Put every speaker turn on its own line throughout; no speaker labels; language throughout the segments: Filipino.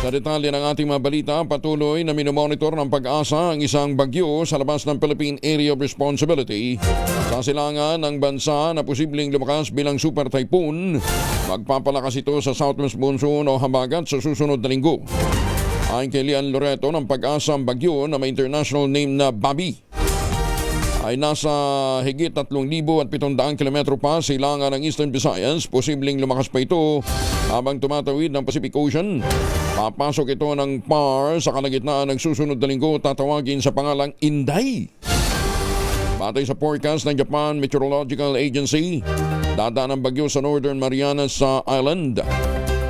Sa detalye ng ating mga balita, patuloy na minomonitor ng Pag-asa ang isang bagyo sa labas ng Philippine Area of Responsibility sa silangan ng bansa na posibleng lumakas bilang super typhoon. Magpapalakas ito sa southwest monsoon o habagat sa susunod na linggo. Ayon kay Lian Loreto ng Pag-asa, ang bagyo na may international name na Babi ay nasa higit 3,700 kilometro pa sa silangan ng Eastern Visayas. Posibleng lumakas pa ito habang tumatawid ng Pacific Ocean. Papasok ito ng PAR sa kalagitnaan ng susunod na linggo, tatawagin sa pangalang Inday. Batay sa forecast ng Japan Meteorological Agency, dadaan ang bagyo sa Northern Marianas Island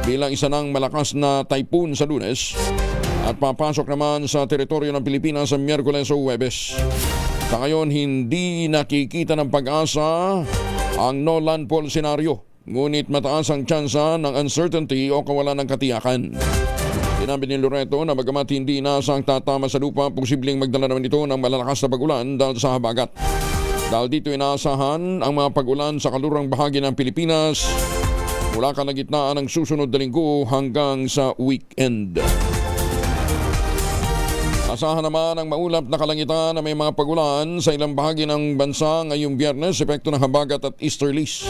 bilang isa ng malakas na typhoon sa Lunes at papasok naman sa teritoryo ng Pilipinas sa Miyerkules o Huwebes. Sa ngayon, hindi nakikita ng Pag-asa ang no landfall scenario, ngunit mataas ang tsansa ng uncertainty o kawalan ng katiyakan. Sinabi ni Loreto na bagamat hindi inaasang tatama sa lupa, posibleng magdala naman ito ng malalakas na pag-ulan dahil sa habagat. Dahil dito inaasahan ang mga pag-ulan sa kalurang bahagi ng Pilipinas mula kalagitnaan ng susunod na linggo hanggang sa weekend. Asahan naman ang maulap na kalangitan na may mga pagulan sa ilang bahagi ng bansa ngayong Biyernes, epekto ng habagat at easterlies.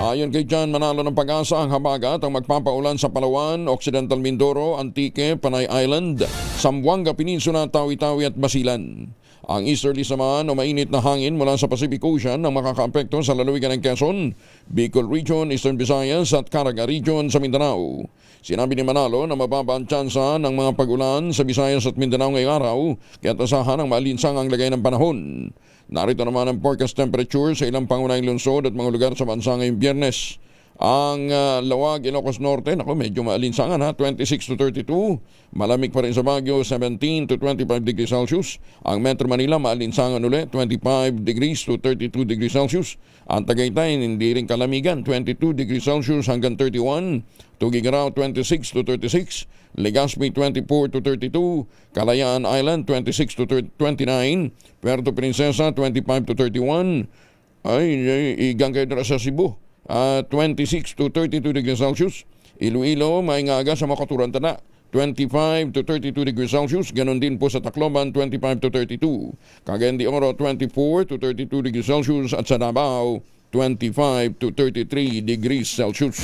Ayon kay John Manalo ng Pag-asa, ang habagat ang magpapaulan sa Palawan, Occidental Mindoro, Antique, Panay Island, Zamboanga Peninsula, Tawi-Tawi at Basilan. Ang easterlies naman o mainit na hangin mula sa Pacific Ocean ang makakaapekto sa lalawigan ng Quezon, Bicol Region, Eastern Visayas at Caraga Region sa Mindanao. Sinabi ni Manalo na mababa ang tsansa ng mga pag-ulan sa Visayas at Mindanao ngayong araw, kaya asahan ang maalinsang ang lagay ng panahon. Narito naman ang forecast temperature sa ilang pangunahing lungsod at mga lugar sa bansa ngayong Biyernes. Ang Lawag, Ilocos Norte, medyo maalinsangan 26 to 32. Malamig pa rin sa Baguio, 17 to 25 degrees Celsius. Ang Metro Manila, maalinsangan ulit, 25 degrees to 32 degrees Celsius. Ang Tagaytay, hindi rin kalamigan, 22 degrees Celsius hanggang 31. Tugigaraw, 26 to 36. Legazpi, 24 to 32. Kalayaan Island, 26 to 29. Puerto Princesa, 25 to 31. Igang kayo na sa Cebu. 26 to 32 degrees Celsius. Iloilo, maingaga sa Makaturan Tana, 25 to 32 degrees Celsius. Ganon din po sa Tacloban, 25 to 32. Cagayan de Oro, 24 to 32 degrees Celsius. At sa Davao, 25 to 33 degrees Celsius.